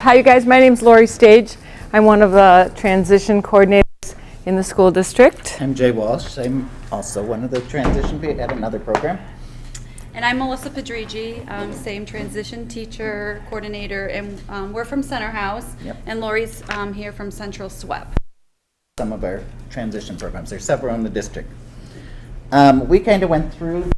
Hi, you guys. My name's Lori Stage. I'm one of the transition coordinators in the school district. I'm Jay Walsh. I'm also one of the transition people at another program. And I'm Melissa Padrigi, same transition teacher, coordinator, and we're from Center House. Yep. And Lori's here from Central SWEP. Some of our transition programs. There's several in the district. We kind of went through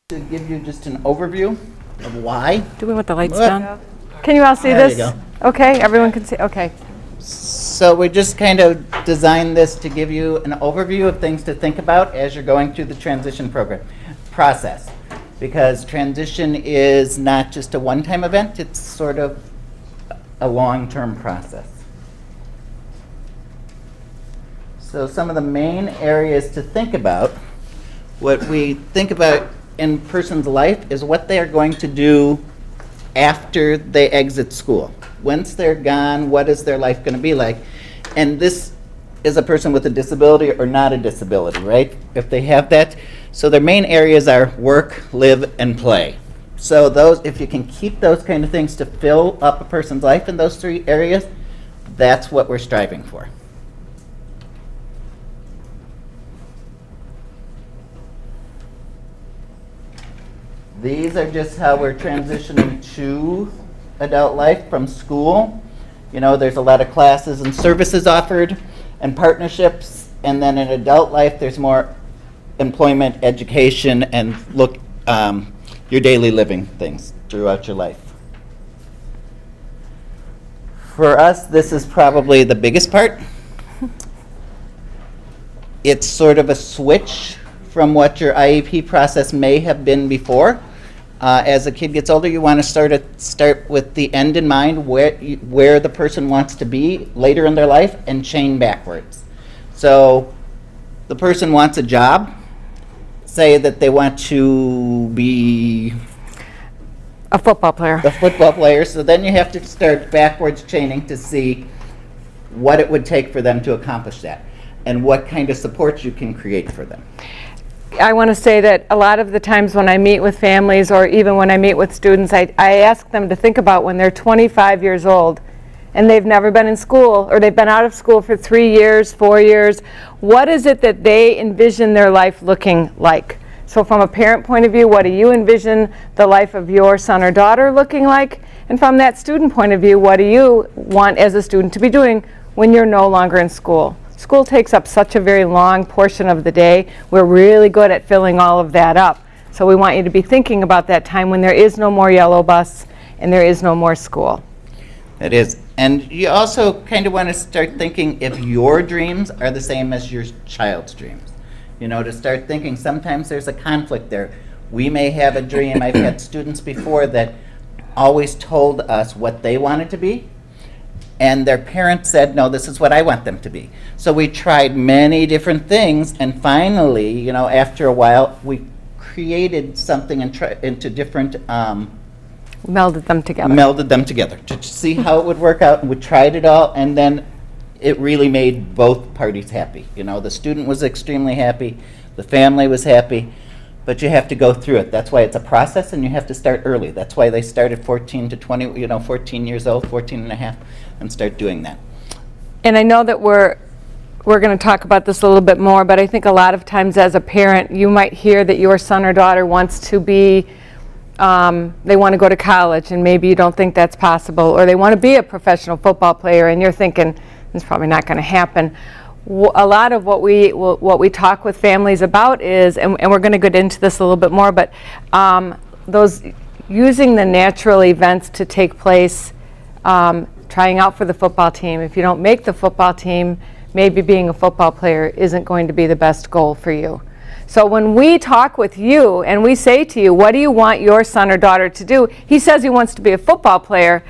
to give you just an overview of why. Do we want the lights What? down? Can you all see There this? you go. Okay, everyone can see. Okay. So we just kind of designed this to give you an overview of things to think about as you're going through the transition process. Because transition is not just a one-time event, it's sort of a long-term process. So some of the main areas to think about, what we think about in a person's life is what they are going to do after they exit school. Once they're gone, what is their life going to be like? And this is a person with a disability or not a disability, right? If they have that. So their main areas are work, live, and play. So those, if you can keep those kind of things to fill up a person's life in those three areas, that's what we're striving for. These are just how we're transitioning to adult life from school. You know, there's a lot of classes and services offered and partnerships, and then in adult life there's more employment, education, and your daily living things throughout your life. For us, this is probably the biggest part. It's sort of a switch from what your IEP process may have been before. As a kid gets older, you want to start with the end in mind, where the person wants to be later in their life, and chain backwards. So the person wants a job. Say that they want to be A football player. a football player, so then you have to start backwards chaining to see what it would take for them to accomplish that and what kind of support you can create for them. I want to say that a lot of the times when I meet with families or even when I meet with students, I ask them to think about when they're 25 years old and they've never been in school or they've been out of school for 3 years, 4 years. What is it that they envision their life looking like? So from a parent point of view, what do you envision the life of your son or daughter looking like? And from that student point of view, what do you want as a student to be doing when you're no longer in school? School takes up such a very long portion of the day. We're really good at filling all of that up. So we want you to be thinking about that time when there is no more yellow bus and there is no more school. It is. And you also kind of want to start thinking if your dreams are the same as your child's dreams. You know, to start thinking sometimes there's a conflict there. We may have a dream. I've had students before that always told us what they wanted to be, and their parents said, no, this is what I want them to be. So we tried many different things, and finally, you know, after a while, we created something into different Melded them together. To see how it would work out, and we tried it all, and then it really made both parties happy. You know, the student was extremely happy, the family was happy, but you have to go through it. That's why it's a process, and you have to start early. That's why they start at 14 to 20, you know, 14 years old, 14 and a half, and start doing that. And I know that we're going to talk about this a little bit more, but I think a lot of times as a parent, you might hear that your son or daughter wants to be, they want to go to college, and maybe you don't think that's possible, or they want to be a professional football player, and you're thinking, it's probably not going to happen. A lot of what we talk with families about is, and we're going to get into this a little bit more, but those using the natural events to take place, trying out for the football team. If you don't make the football team, maybe being a football player isn't going to be the best goal for you. So when we talk with you and we say to you, what do you want your son or daughter to do? He says he wants to be a football player,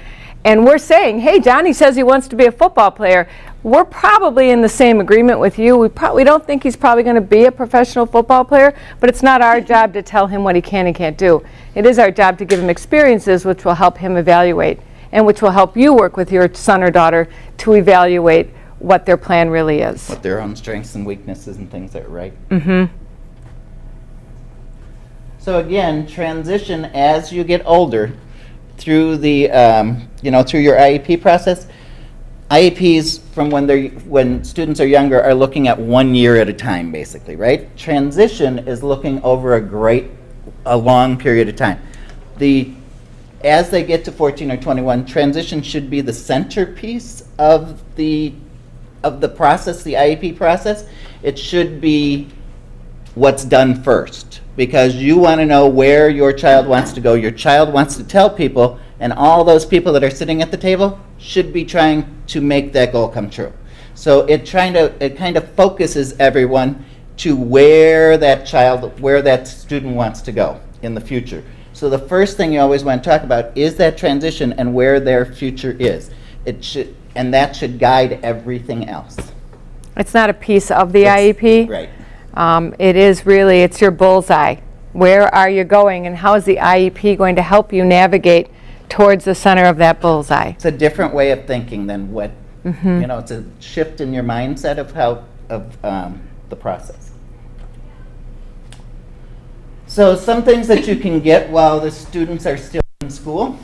and we're saying, hey, Johnny says he wants to be a football player. We're probably in the same agreement with you. We don't think he's probably going to be a professional football player, but it's not our job to tell him what he can and can't do. It is our job to give him experiences which will help him evaluate and which will help you work with your son or daughter to evaluate what their plan really is. What their own strengths and weaknesses and things that are right. Mm-hmm. So again, transition as you get older. through the, through your IEP process, IEPs from when students are younger are looking at 1 year at a time, basically, right? Transition is looking over a long period of time. As they get to 14 or 21, transition should be the centerpiece of the process, the IEP process. It should be what's done first, because you want to know where your child wants to go. Your child wants to tell people, and all those people that are sitting at the table should be trying to make that goal come true. So it kind of focuses everyone to where that student wants to go in the future. So the first thing you always want to talk about is that transition and where their future is. And that should guide everything else. It's not a piece of the IEP. Right. It is really, it's your bullseye. Where are you going, and how is the IEP going to help you navigate towards the center of that bullseye? It's a different way of thinking than what, it's a shift in your mindset of the process. So some things that you can get while the students are still in school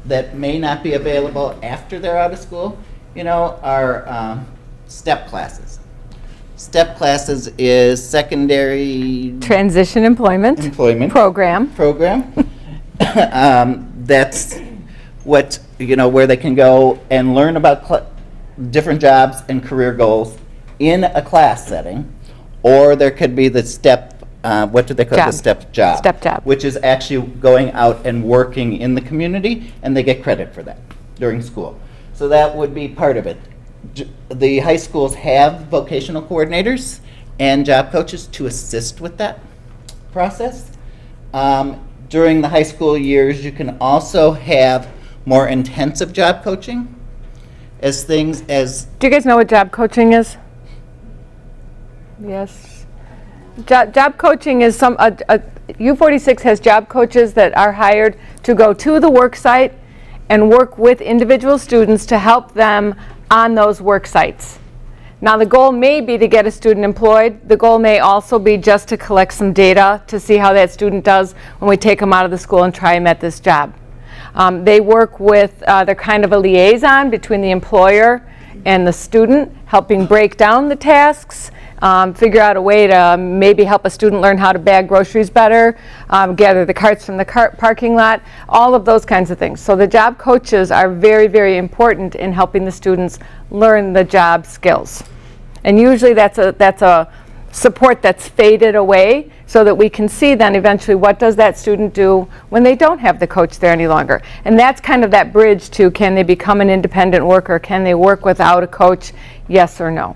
that may not be available after they're out of school, are STEP classes. STEP classes is secondary Transition Employment Program. That's what, where they can go and learn about different jobs and career goals in a class setting. Or there could be the STEP, what do they call it? The STEP job. STEP job. Which is actually going out and working in the community, and they get credit for that during school. So that would be part of it. The high schools have vocational coordinators and job coaches to assist with that process. During the high school years, you can also have more intensive job coaching Do you guys know what job coaching is? Yes. Job coaching is U46 has job coaches that are hired to go to the work site and work with individual students to help them on those work sites. Now, the goal may be to get a student employed. The goal may also be just to collect some data to see how that student does when we take them out of the school and try them at this job. They work with, they're kind of a liaison between the employer and the student, helping break down the tasks, figure out a way to maybe help a student learn how to bag groceries better, gather the carts from the parking lot, all of those kinds of things. So the job coaches are very, very important in helping the students learn the job skills. And usually that's a support that's faded away so that we can see then eventually what does that student do when they don't have the coach there any longer. And that's kind of that bridge to, can they become an independent worker? Can they work without a coach? Yes or no?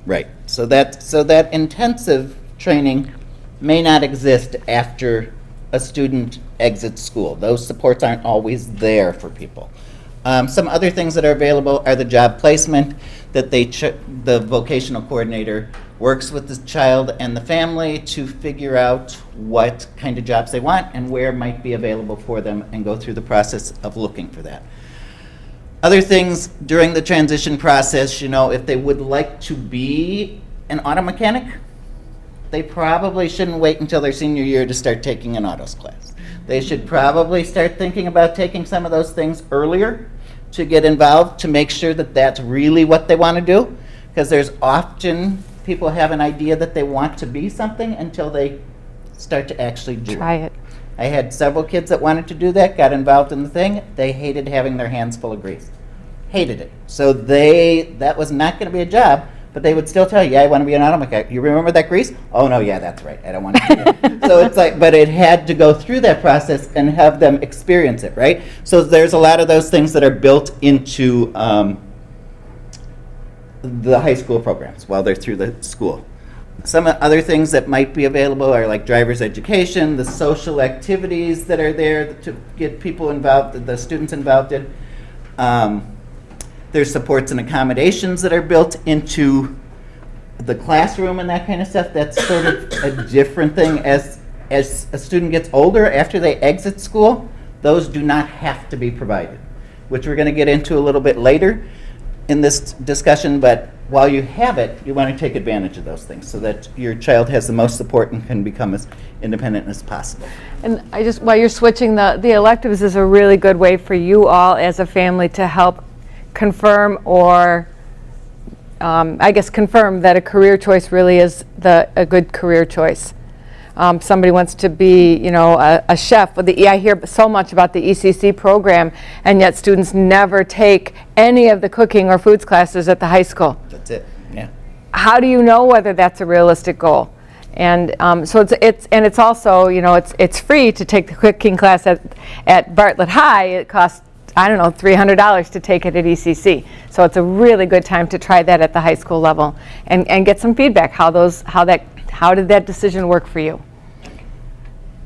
Right. So that intensive training may not exist after a student exits school. Those supports aren't always there for people. Some other things that are available are the job placement, that the vocational coordinator works with the child and the family to figure out what kind of jobs they want and where might be available for them, and go through the process of looking for that. Other things during the transition process, if they would like to be an auto mechanic, they probably shouldn't wait until their senior year to start taking an autos class. They should probably start thinking about taking some of those things earlier to get involved, to make sure that that's really what they want to do, because there's often people have an idea that they want to be something until they start to actually do Try it. I had several kids that wanted to do that, got involved in the thing. They hated having their hands full of grease. Hated it. So that was not going to be a job, but they would still tell you, yeah, I want to be an auto mechanic. You remember that grease? Oh, no, yeah, that's right. I don't want to do that. So it's like, but it had to go through that process and have them experience it, right? So there's a lot of those things that are built into the high school programs while they're through the school. Some other things that might be available are like driver's education, the social activities that are there to get people involved, the students involved in. There's supports and accommodations that are built into the classroom and that kind of stuff. That's sort of a different thing. As a student gets older, after they exit school, those do not have to be provided, which we're going to get into a little bit later. in this discussion, but while you have it, you want to take advantage of those things so that your child has the most support and can become as independent as possible. And while you're switching, the electives is a really good way for you all as a family to help confirm or, I guess, confirm that a career choice really is a good career choice. Somebody wants to be, a chef. I hear so much about the ECC program, and yet students never take any of the cooking or foods classes at the high school. That's it, yeah. How do you know whether that's a realistic goal? And so it's also, it's free to take the cooking class at Bartlett High. It costs, I don't know, $300 to take it at ECC. So it's a really good time to try that at the high school level and get some feedback. How did that decision work for you?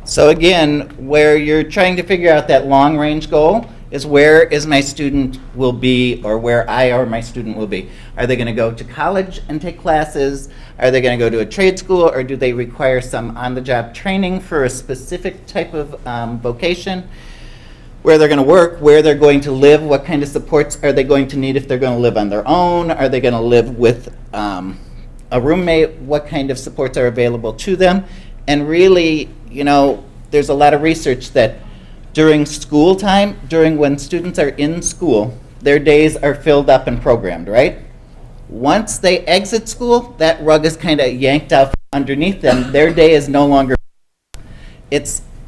So again, where you're trying to figure out that long-range goal is where is my student will be, or where I or my student will be. Are they going to go to college and take classes? Are they going to go to a trade school, or do they require some on-the-job training for a specific type of vocation? Where they're going to work, where they're going to live, what kind of supports are they going to need if they're going to live on their own? Are they going to live with a roommate? What kind of supports are available to them? And really, there's a lot of research that during school time, during when students are in school, their days are filled up and programmed, right? Once they exit school, that rug is kind of yanked out from underneath them. Their day is no longer.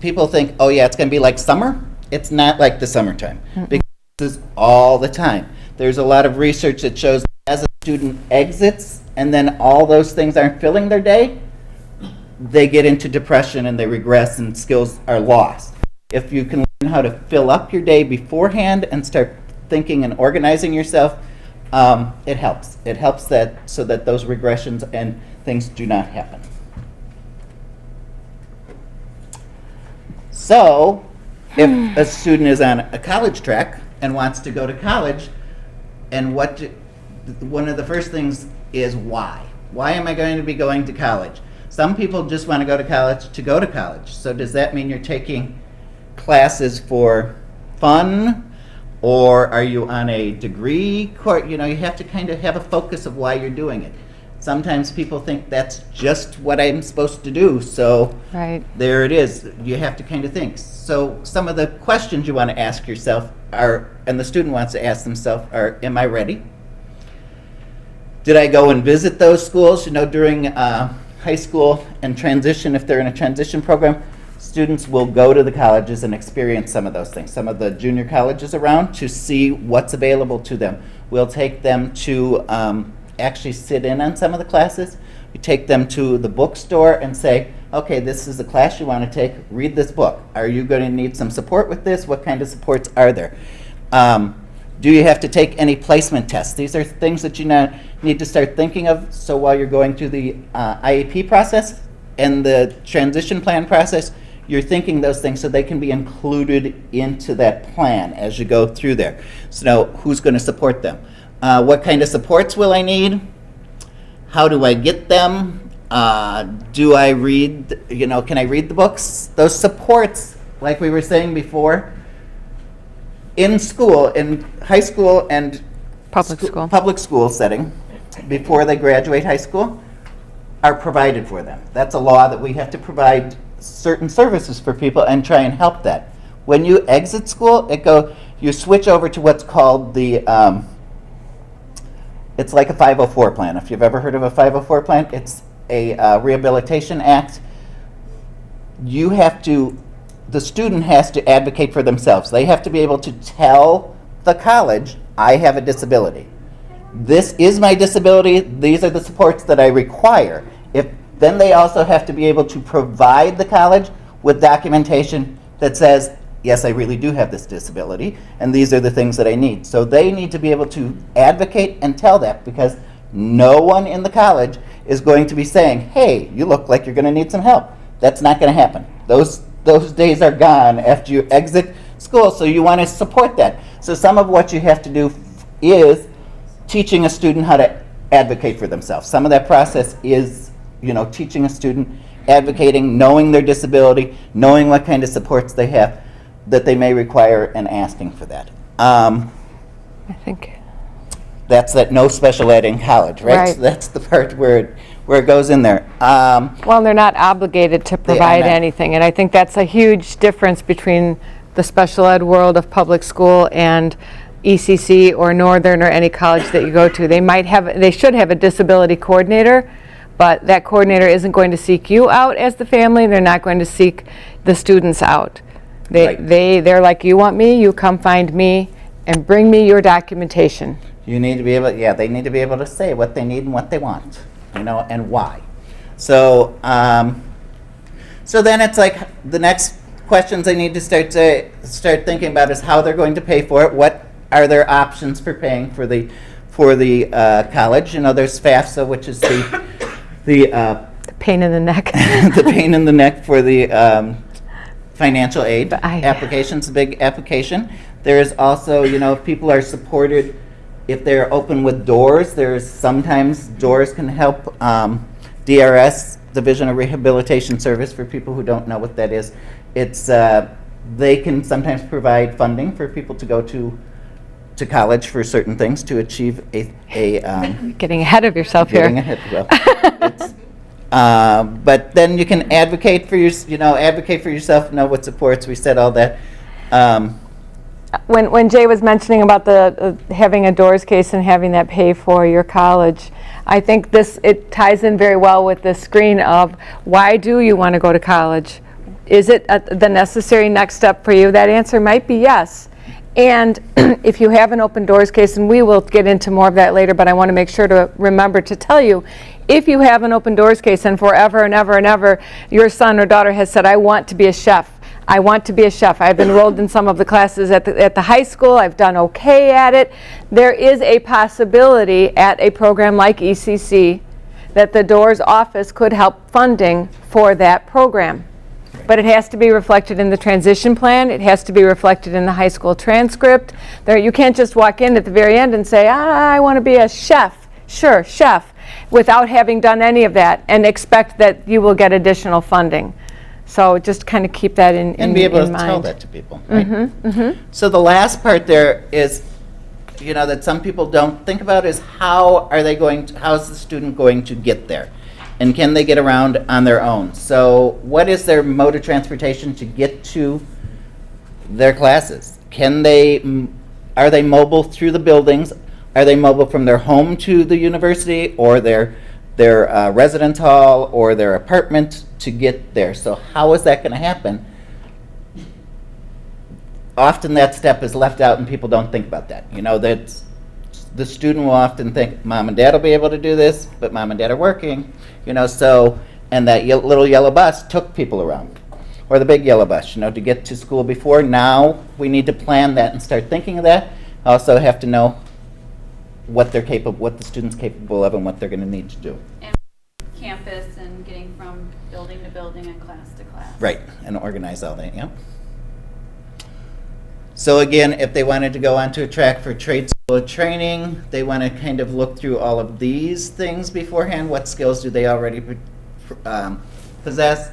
People think, oh yeah, it's going to be like summer. It's not like the summertime, because this is all the time. There's a lot of research that shows as a student exits and then all those things aren't filling their day, they get into depression and they regress and skills are lost. If you can learn how to fill up your day beforehand and start thinking and organizing yourself, it helps. It helps that so that those regressions and things do not happen. So, if a student is on a college track and wants to go to college, and one of the first things is why? Why am I going to be going to college? Some people just want to go to college. So does that mean you're taking classes for fun, or are you on a degree course? You have to kind of have a focus of why you're doing it. Sometimes people think that's just what I'm supposed to do, so right. There it is. You have to kind of think. So some of the questions you want to ask yourself are, and the student wants to ask themselves are, am I ready? Did I go and visit those schools? During high school and transition, if they're in a transition program, students will go to the colleges and experience some of those things, some of the junior colleges around, to see what's available to them. We'll take them to actually sit in on some of the classes. We take them to the bookstore and say, okay, this is the class you want to take, read this book. Are you going to need some support with this? What kind of supports are there? Do you have to take any placement tests? These are things that you need to start thinking of. So while you're going through the IEP process and the transition plan process, you're thinking those things so they can be included into that plan as you go through there. So now, who's going to support them? What kind of supports will I need? How do I get them? Do I read, can I read the books? Those supports, like we were saying before, in school, in high school and public school setting, before they graduate high school, are provided for them. That's a law that we have to provide certain services for people and try and help that. When you exit school, you switch over to what's called the it's like a 504 plan. If you've ever heard of a 504 plan, it's a rehabilitation act. The student has to advocate for themselves. They have to be able to tell the college, I have a disability. This is my disability. These are the supports that I require. Then they also have to be able to provide the college with documentation that says, yes, I really do have this disability, and these are the things that I need. So they need to be able to advocate and tell that, because no one in the college is going to be saying, hey, you look like you're going to need some help. That's not going to happen. Those days are gone after you exit school, so you want to support that. So some of what you have to do is teaching a student how to advocate for themselves. Some of that process is teaching a student, advocating, knowing their disability, knowing what kind of supports they have that they may require, and asking for that. I think. That's that no special ed in college, right? Right. So that's the part where it goes in there. Well, they're not obligated to provide not. anything, and I think that's a huge difference between the special ed world of public school and ECC or Northern or any college that you go to. They should have a disability coordinator, but that coordinator isn't going to seek you out as the family. They're not going to seek the students out. Right. They're like, you want me, you come find me and bring me your documentation. You need to be able, they need to be able to say what they need and what they want, and why. So, so then it's like the next questions they need to start thinking about is how they're going to pay for it. What are their options for paying for the college? There's FAFSA, which is the Pain in the neck. the pain in the neck for the financial aid But application's a big application. There is also, if people are supported, if they're open with doors, there's sometimes doors can help. DRS, Division of Rehabilitation Service, for people who don't know what that is, it's they can sometimes provide funding for people to go to college for certain things to achieve a Getting ahead of yourself here. getting ahead. Well, it's, but then you can advocate for advocate for yourself, know what supports. We said all that. When Jay was mentioning about the having a doors case and having that pay for your college, I think it ties in very well with the screen of why do you want to go to college? Is it the necessary next step for you? That answer might be yes. And if you have an open doors case, and we will get into more of that later, but I want to make sure to remember to tell you, if you have an open doors case and forever and ever and ever your son or daughter has said, I want to be a chef, I want to be a chef. I've enrolled in some of the classes at the high school. I've done okay at it. There is a possibility at a program like ECC that the Doors office could help funding for that program. But it has to be reflected in the transition plan. It has to be reflected in the high school transcript. You can't just walk in at the very end and say, I want to be a chef. Sure, chef, without having done any of that and expect that you will get additional funding. So just kind of keep that in mind. And be able to tell that to people, right? So the last part there is, that some people don't think about is how's the student going to get there? And can they get around on their own? So what is their mode of transportation to get to their classes? Are they mobile through the buildings? Are they mobile from their home to the university or their residence hall or their apartment to get there? So how is that going to happen? Often that step is left out and people don't think about that. That the student will often think, Mom and Dad will be able to do this, but Mom and Dad are working, and that little yellow bus took people around. Or the big yellow bus, to get to school before. Now we need to plan that and start thinking of that. Also have to know what the student's capable of and what they're going to need to do. And campus and getting from building to building and class to class. Right, and organize all that, yeah. So again, if they wanted to go onto a track for trade school training, they want to kind of look through all of these things beforehand. What skills do they already possess?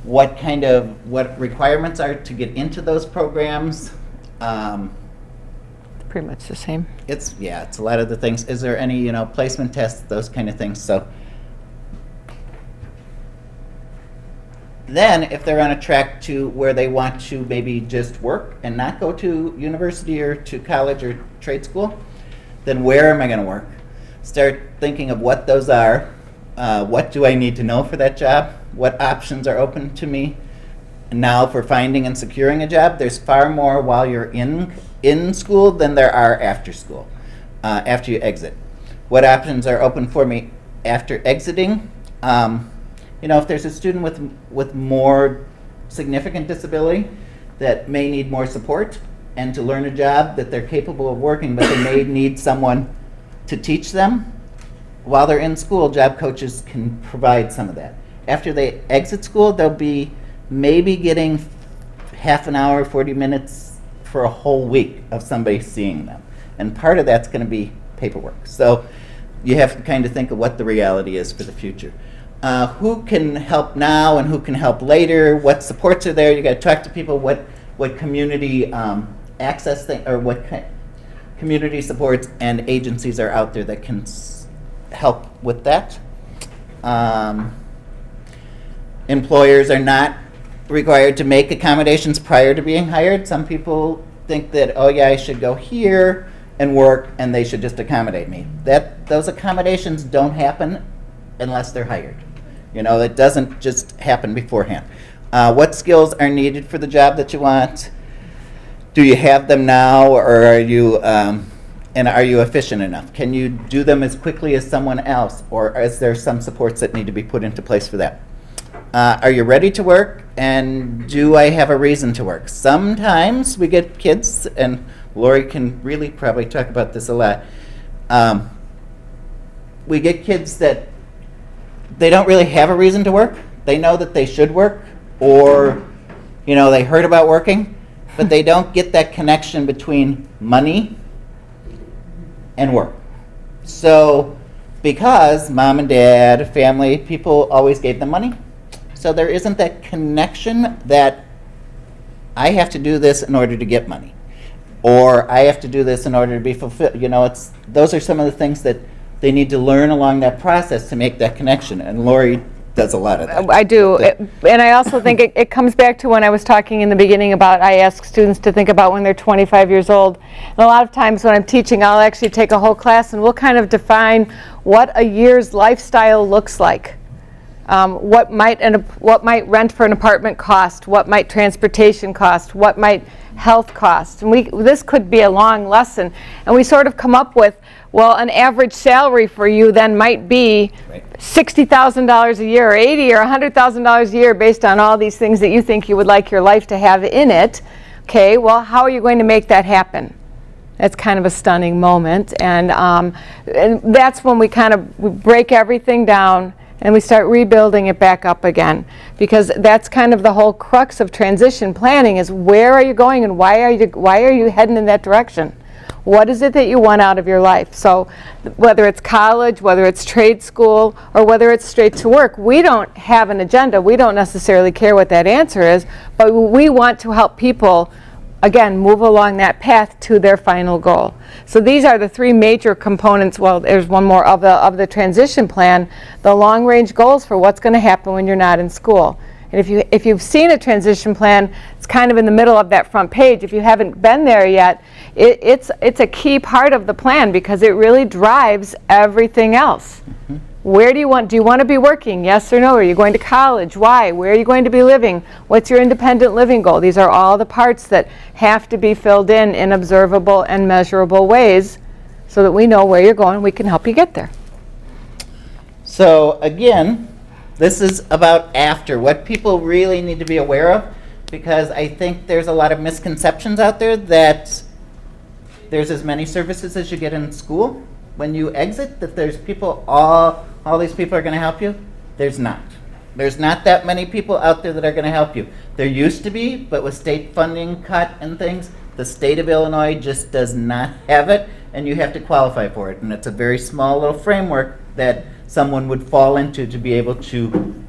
What requirements are to get into those programs? Pretty much the same. It's a lot of the things. Is there any, placement tests, those kind of things. So then if they're on a track to where they want to maybe just work and not go to university or to college or trade school, then where am I going to work? Start thinking of what those are. What do I need to know for that job? What options are open to me now for finding and securing a job? There's far more while you're in school than there are after school, after you exit. What options are open for me after exiting? If there's a student with more significant disability that may need more support and to learn a job that they're capable of working, but they may need someone to teach them while they're in school, job coaches can provide some of that. After they exit school, they'll be maybe getting half an hour, 40 minutes for a whole week of somebody seeing them. And part of that's going to be paperwork. So you have to kind of think of what the reality is for the future. Who can help now and who can help later? What supports are there? You got to talk to people. What community access thing or what kind? community supports and agencies are out there that can help with that. Employers are not required to make accommodations prior to being hired. Some people think that, oh yeah, I should go here and work and they should just accommodate me. Those accommodations don't happen unless they're hired. You know, it doesn't just happen beforehand. What skills are needed for the job that you want? Do you have them now, or are you efficient enough? Can you do them as quickly as someone else, or is there some supports that need to be put into place for that? Are you ready to work, and do I have a reason to work? Sometimes we get kids, and Lori can really probably talk about this a lot. We get kids that they don't really have a reason to work. They know that they should work, or they heard about working, but they don't get that connection between money and work. So because mom and dad, family, people always gave them money, so there isn't that connection that I have to do this in order to get money, or I have to do this in order to be fulfilled. Those are some of the things that they need to learn along that process to make that connection, and Lori does a lot of that. I do, and I also think it comes back to when I was talking in the beginning about I ask students to think about when they're 25 years old. And a lot of times when I'm teaching, I'll actually take a whole class and we'll kind of define what a year's lifestyle looks like. What might rent for an apartment cost? What might transportation cost? What might health cost? And this could be a long lesson, and we sort of come up with, well, an average salary for you then might be $60,000 a year, or $80,000 or $100,000 a year, based on all these things that you think you would like your life to have in it. Okay, well, how are you going to make that happen? That's kind of a stunning moment, and that's when we break everything down and we start rebuilding it back up again, because that's kind of the whole crux of transition planning, is where are you going and why are you heading in that direction? What is it that you want out of your life? So whether it's college, whether it's trade school, or whether it's straight to work, we don't have an agenda. We don't necessarily care what that answer is, but we want to help people, again, move along that path to their final goal. So these are the three major components. Well, there's one more of the transition plan, the long-range goals for what's going to happen when you're not in school. And if you've seen a transition plan, it's kind of in the middle of that front page. If you haven't been there yet, it's a key part of the plan, because it really drives everything else. Mm-hmm. Where do you want to be working? Yes or no? Are you going to college? Why? Where are you going to be living? What's your independent living goal? These are all the parts that have to be filled in observable and measurable ways, so that we know where you're going and we can help you get there. So again, this is about after, what people really need to be aware of, because I think there's a lot of misconceptions out there that there's as many services as you get in school when you exit, that there's people, all these people are going to help you. There's not. There's not that many people out there that are going to help you. There used to be, but with state funding cut and things, the state of Illinois just does not have it, and you have to qualify for it. And it's a very small little framework that someone would fall into to be able to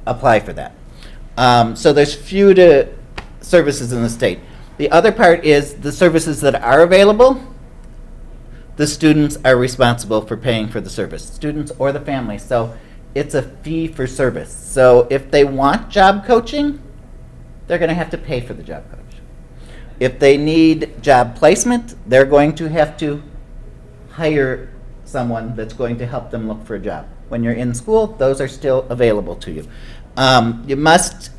apply for that. So there's few services in the state. The other part is the services that are available, the students are responsible for paying for the service, students or the family. So it's a fee for service. So if they want job coaching, they're going to have to pay for the job coach. If they need job placement, they're going to have to hire someone that's going to help them look for a job. When you're in school, those are still available to you. You must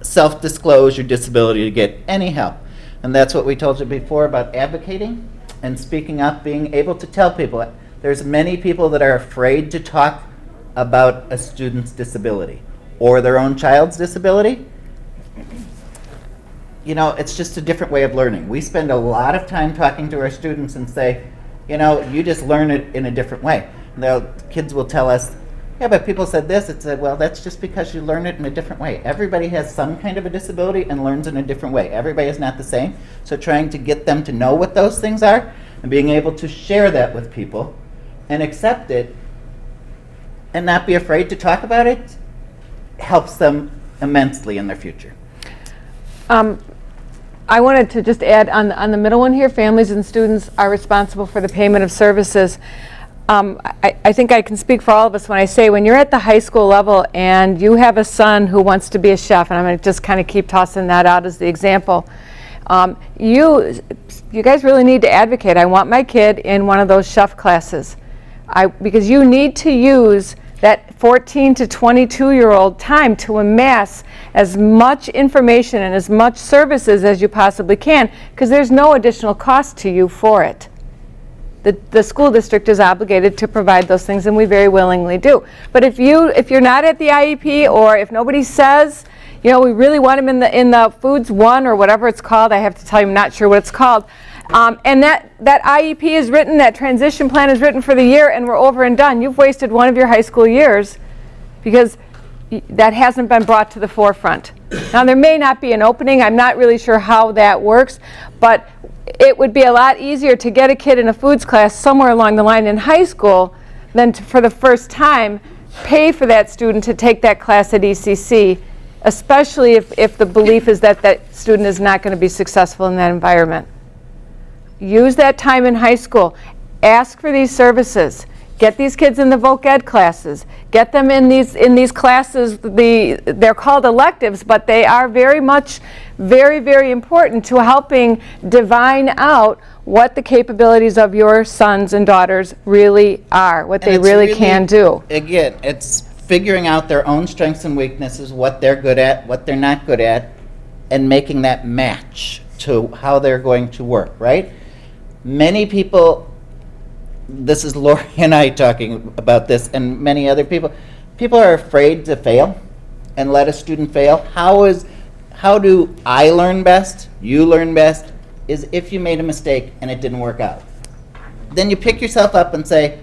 self-disclose your disability to get any help. And that's what we told you before about advocating and speaking up, being able to tell people. There's many people that are afraid to talk about a student's disability or their own child's disability. It's just a different way of learning. We spend a lot of time talking to our students and say, you just learn it in a different way. The kids will tell us, yeah, but people said this. It said, well, that's just because you learn it in a different way. Everybody has some kind of a disability and learns in a different way. Everybody is not the same. So trying to get them to know what those things are and being able to share that with people and accept it and not be afraid to talk about it helps them immensely in their future. I wanted to just add on the middle one here, families and students are responsible for the payment of services. I think I can speak for all of us when I say when you're at the high school level and you have a son who wants to be a chef, and I'm going to just kind of keep tossing that out as the example, you guys really need to advocate. I want my kid in one of those chef classes, because you need to use that 14 to 22-year-old time to amass as much information and as much services as you possibly can, because there's no additional cost to you for it. The school district is obligated to provide those things, and we very willingly do. But if you're not at the IEP, or if nobody says, we really want him in the Foods 1 or whatever it's called, I have to tell you I'm not sure what it's called, and that IEP is written, that transition plan is written for the year, and we're over and done. You've wasted one of your high school years because that hasn't been brought to the forefront. Now, there may not be an opening. I'm not really sure how that works, but it would be a lot easier to get a kid in a foods class somewhere along the line in high school than to, for the first time, pay for that student to take that class at ECC, especially if the belief is that that student is not going to be successful in that environment. Use that time in high school. Ask for these services. Get these kids in the voc ed classes. Get them in these classes. They're called electives, but they are very much, very, very important to helping divine out what the capabilities of your sons and daughters really are, what they really can do. Again, it's figuring out their own strengths and weaknesses, what they're good at, what they're not good at, and making that match to how they're going to work, right? Many people, this is Lori and I talking about this, and many other people are afraid to fail and let a student fail. How do I learn best, you learn best, is if you made a mistake and it didn't work out. Then you pick yourself up and say,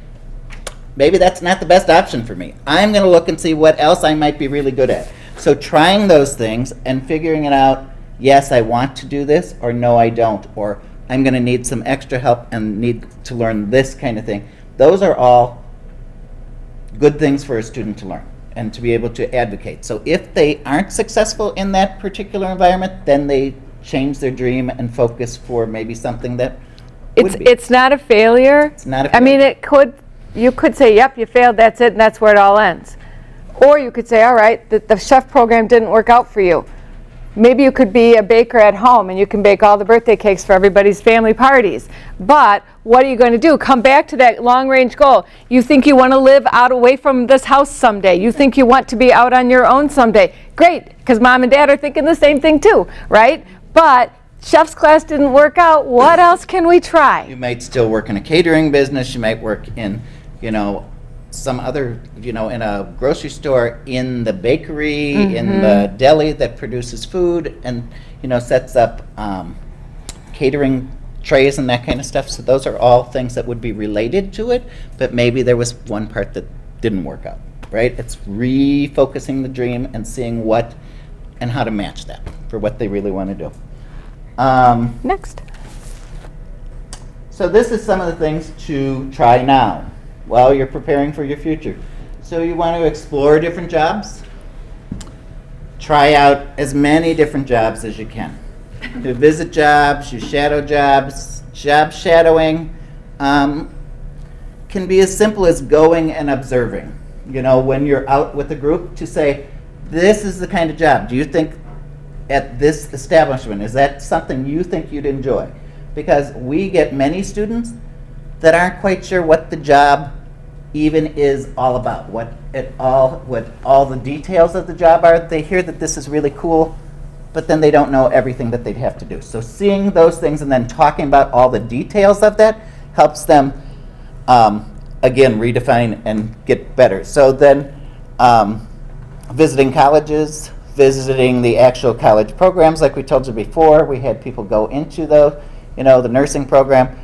maybe that's not the best option for me. I'm going to look and see what else I might be really good at. So trying those things and figuring it out, yes, I want to do this, or no, I don't, or I'm going to need some extra help and need to learn this kind of thing. Those are all good things for a student to learn and to be able to advocate. So if they aren't successful in that particular environment, then they change their dream and focus for maybe something that would be. It's not a failure. It's not a failure. I mean, you could say, yep, you failed, that's it, and that's where it all ends. Or you could say, all right, the chef program didn't work out for you. Maybe you could be a baker at home and you can bake all the birthday cakes for everybody's family parties. But what are you going to do? Come back to that long-range goal. You think you want to live out away from this house someday. You think you want to be out on your own someday. Great, because mom and dad are thinking the same thing too, right? But chef's class didn't work out. What else can we try? You might still work in a catering business. You might work in, some other, in a grocery store, in the bakery, in the deli that produces food and, sets up catering trays and that kind of stuff. So those are all things that would be related to it, but maybe there was one part that didn't work out, right? It's refocusing the dream and seeing what and how to match that for what they really want to do. Next. So this is some of the things to try now while you're preparing for your future. So you want to explore different jobs? Try out as many different jobs as you can. You visit jobs, you shadow jobs. Job shadowing can be as simple as going and observing. When you're out with a group, to say, this is the kind of job. Do you think at this establishment, is that something you think you'd enjoy? Because we get many students that aren't quite sure what the job even is all about, what all the details of the job are. They hear that this is really cool, but then they don't know everything that they'd have to do. So seeing those things and then talking about all the details of that helps them, again, redefine and get better. So then visiting colleges, visiting the actual college programs, like we told you before, we had people go into the nursing program,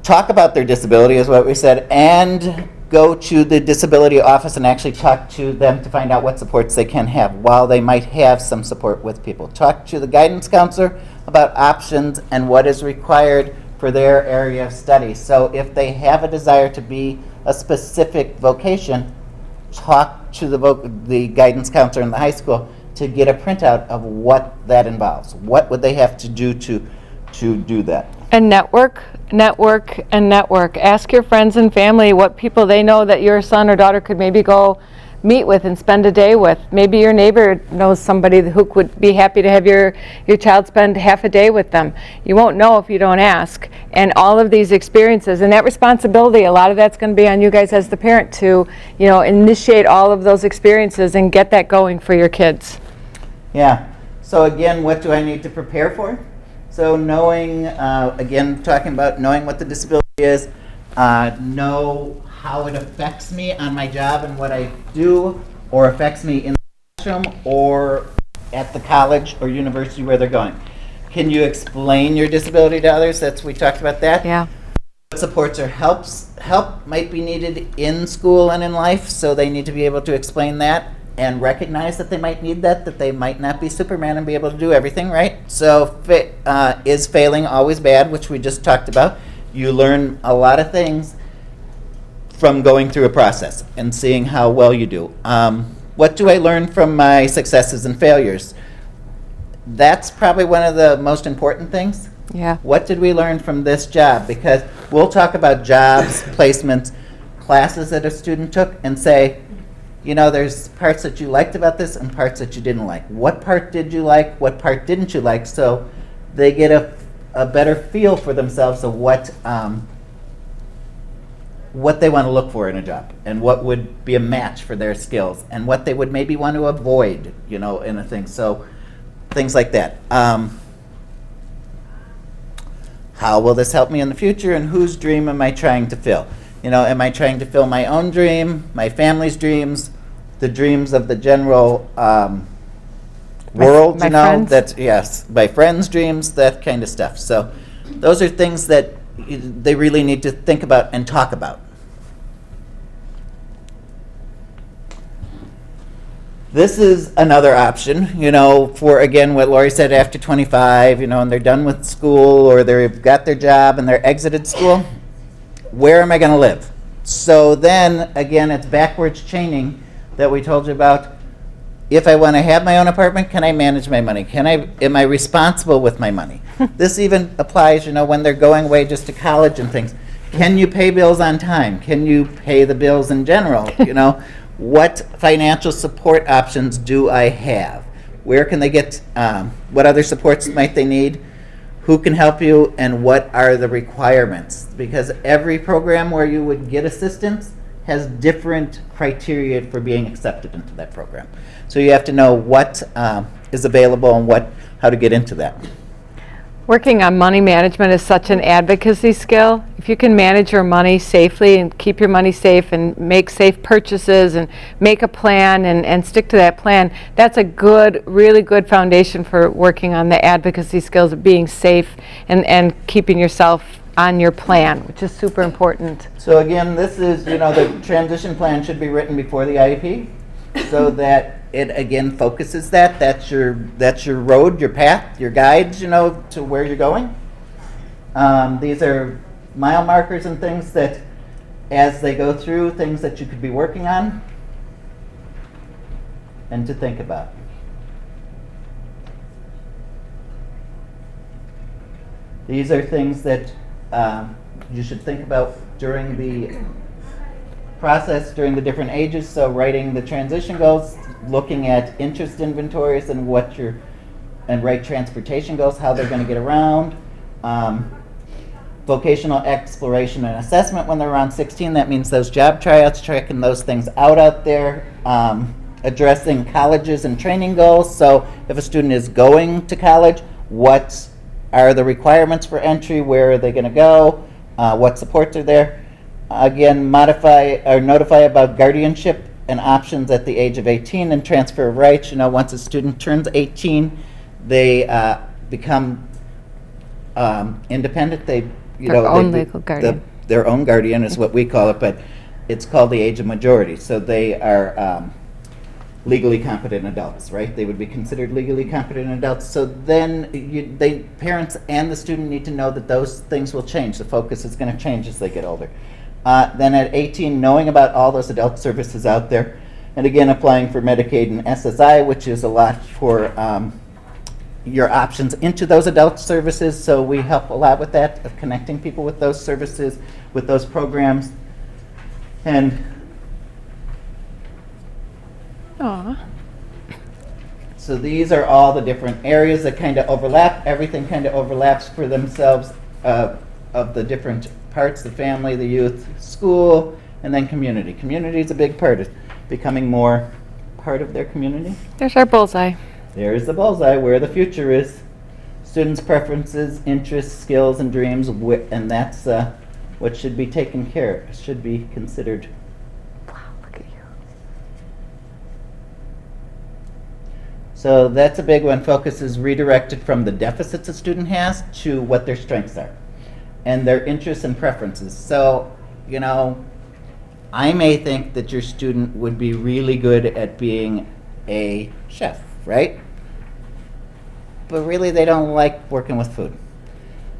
talk about their disability is what we said, and go to the disability office and actually talk to them to find out what supports they can have while they might have some support with people. Talk to the guidance counselor about options and what is required for their area of study. So if they have a desire to be a specific vocation, talk to the guidance counselor in the high school to get a printout of what that involves. What would they have to do to do that? And network, network, and network. Ask your friends and family what people they know that your son or daughter could maybe go meet with and spend a day with. Maybe your neighbor knows somebody who would be happy to have your child spend half a day with them. You won't know if you don't ask. And all of these experiences and that responsibility, a lot of that's going to be on you guys as the parent to, initiate all of those experiences and get that going for your kids. Yeah. So again, what do I need to prepare for? So knowing, again, talking about knowing what the disability is, know how it affects me on my job and what I do, or affects me in the classroom or at the college or university where they're going. Can you explain your disability to others? We talked about that. Yeah. What supports or help might be needed in school and in life, so they need to be able to explain that and recognize that they might need that they might not be Superman and be able to do everything, right? So is failing always bad, which we just talked about? You learn a lot of things from going through a process and seeing how well you do. What do I learn from my successes and failures? That's probably one of the most important things. Yeah. What did we learn from this job? Because we'll talk about jobs, placements, classes that a student took and say, there's parts that you liked about this and parts that you didn't like. What part did you like? What part didn't you like? So they get a better feel for themselves of what they want to look for in a job and what would be a match for their skills and what they would maybe want to avoid, in a thing. So things like that. How will this help me in the future, and whose dream am I trying to fill? Am I trying to fill my own dream, my family's dreams, the dreams of the general world, my friends? Yes, my friends' dreams, that kind of stuff. So those are things that they really need to think about and talk about. This is another option, for, again, what Lori said, after 25, and they're done with school or they've got their job and they're exited school. Where am I going to live? So then, again, it's backwards chaining that we told you about. If I want to have my own apartment, can I manage my money? Am I responsible with my money? This even applies, when they're going away just to college and things. Can you pay bills on time? Can you pay the bills in general? What financial support options do I have? Where can they get, what other supports might they need? Who can help you, and what are the requirements? Because every program where you would get assistance has different criteria for being accepted into that program. So you have to know what is available and how to get into that. Working on money management is such an advocacy skill. If you can manage your money safely and keep your money safe and make safe purchases and make a plan and stick to that plan, that's a really good foundation for working on the advocacy skills of being safe and keeping yourself on your plan, which is super important. So again, this is, the transition plan should be written before the IEP so that it again focuses that's your road, your path, your guides, to where you're going. These are mile markers and things that, as they go through, things that you could be working on and to think about. These are things that you should think about during the process, during the different ages. So writing the transition goals, looking at interest inventories and write transportation goals, how they're going to get around. Vocational exploration and assessment when they're around 16. That means those job tryouts, checking those things out there. Addressing colleges and training goals. So if a student is going to college, what are the requirements for entry? Where are they going to go? What supports are there? Again, modify or notify about guardianship and options at the age of 18 and transfer of rights. Once a student turns 18, they become independent. Their own legal guardian. Their own guardian is what we call it, but it's called the age of majority. So they are legally competent adults, right? They would be considered legally competent adults. So then parents and the student need to know that those things will change. The focus is going to change as they get older. Then at 18, knowing about all those adult services out there And again, applying for Medicaid and SSI, which is a lot for your options into those adult services. So we help a lot with that, of connecting people with those services, with those programs. And Aw. so these are all the different areas that kind of overlap. Everything kind of overlaps for themselves of the different parts, the family, the youth, school, and then community. Community is a big part of becoming more part of their community. There's our bullseye. There's the bullseye, where the future is. Students' preferences, interests, skills, and dreams, and that's what should be taken care of, should be considered. Wow, look at you. So that's a big one. Focus is redirected from the deficits a student has to what their strengths are and their interests and preferences. So, you know, I may think that your student would be really good at being a chef, right? But really they don't like working with food.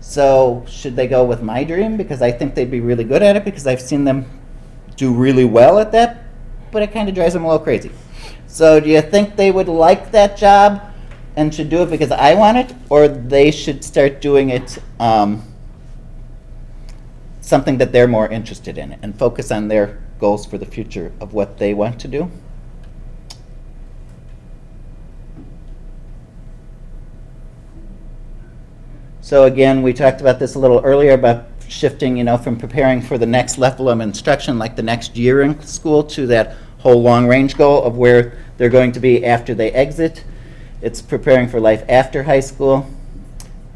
So should they go with my dream? Because I think they'd be really good at it, because I've seen them do really well at that, but it kind of drives them a little crazy. So do you think they would like that job and should do it because I want it, or they should start doing it something that they're more interested in and focus on their goals for the future of what they want to do? So again, we talked about this a little earlier about shifting, you know, from preparing for the next level of instruction, like the next year in school, to that whole long-range goal of where they're going to be after they exit. It's preparing for life after high school.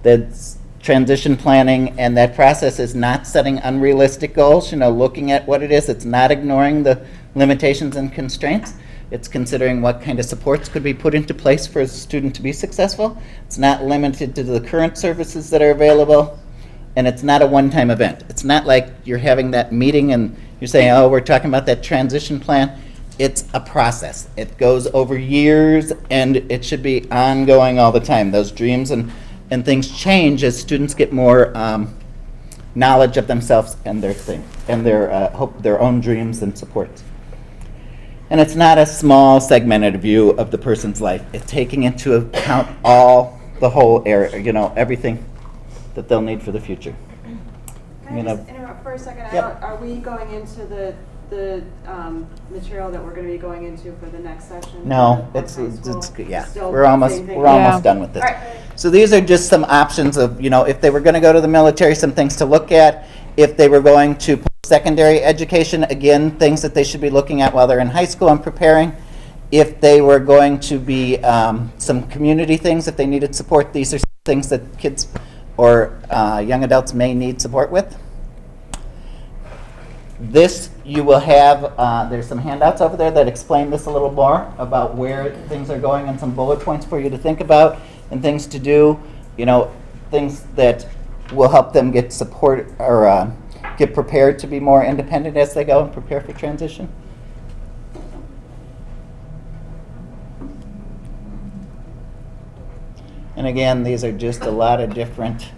That's transition planning, and that process is not setting unrealistic goals, you know, looking at what it is. It's not ignoring the limitations and constraints. It's considering what kind of supports could be put into place for a student to be successful. It's not limited to the current services that are available, and it's not a one-time event. It's not like you're having that meeting and you're saying, oh, we're talking about that transition plan. It's a process. It goes over years, and it should be ongoing all the time. Those dreams and things change as students get more knowledge of themselves and their thing, and their own dreams and supports. And it's not a small segmented view of the person's life. It's taking into account the whole area, you know, everything that they'll need for the future. Can I just interrupt for a second? Yep. Are we going into the material that we're going to be going into for the next session? No, The it's high school? yeah. Still We're almost same thing? Yeah. done with this. All right. So these are just some options of, you know, if they were going to go to the military, some things to look at. If they were going to post-secondary education, again, things that they should be looking at while they're in high school and preparing. If they were going to be some community things, if they needed support, these are things that kids or young adults may need support with. This you will have, there's some handouts over there that explain this a little more about where things are going, and some bullet points for you to think about and things to do, you know, things that will help them get support or get prepared to be more independent as they go and prepare for transition. And again, these are just a lot of different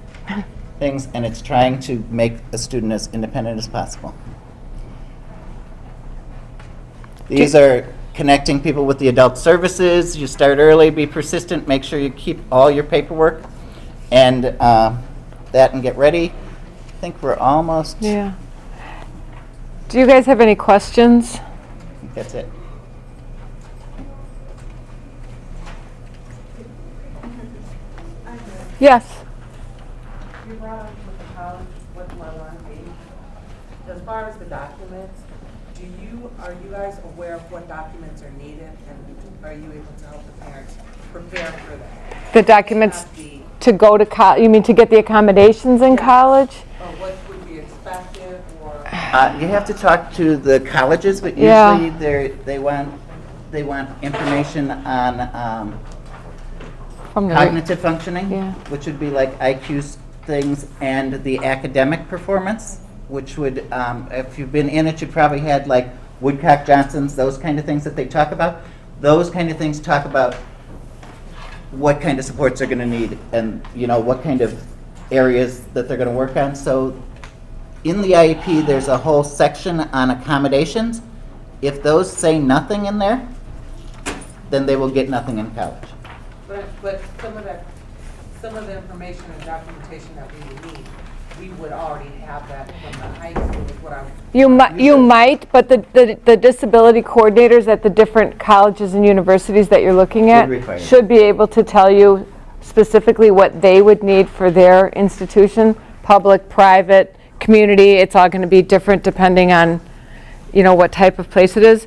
things, and it's trying to make a student as independent as possible. These are connecting people with the adult services. You start early, be persistent, make sure you keep all your paperwork and that, and get ready. I think we're almost, Yeah. Do you guys have any questions? I think that's it. Yes. You brought up with the college, what the level on page. As far as the documents, are you guys aware of what documents are needed, and are you able to help the parents prepare for that? The documents Not the- to go to college, you mean to get the accommodations in college? Or what would be expected, or? You have to talk to the colleges, but Yeah. usually they want information on From the cognitive functioning, Yeah. which would be like IQ things, and the academic performance, which would, if you've been in it, you probably had like Woodcock Johnson's, those kind of things that they talk about. Those kind of things talk about what kind of supports they're going to need, and you know what kind of areas that they're going to work on. So in the IEP, there's a whole section on accommodations, If those say nothing in there, then they will get nothing in college. But some of the information and documentation that we would need, we would already have that from the high school, is what I. You might, but the disability coordinators at the different colleges and universities that you're looking at Would require it. should be able to tell you specifically what they would need for their institution, public, private, community. It's all going to be different depending on, what type of place it is.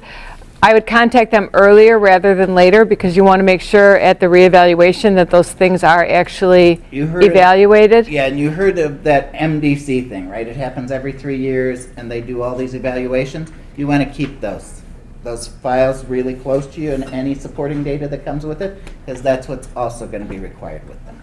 I would contact them earlier rather than later because you want to make sure at the reevaluation that those things are actually You heard it. evaluated. Yeah, and you heard of that MDC thing, right? It happens every 3 years, and they do all these evaluations. You want to keep those files really close to you and any supporting data that comes with it, because that's what's also going to be required with them.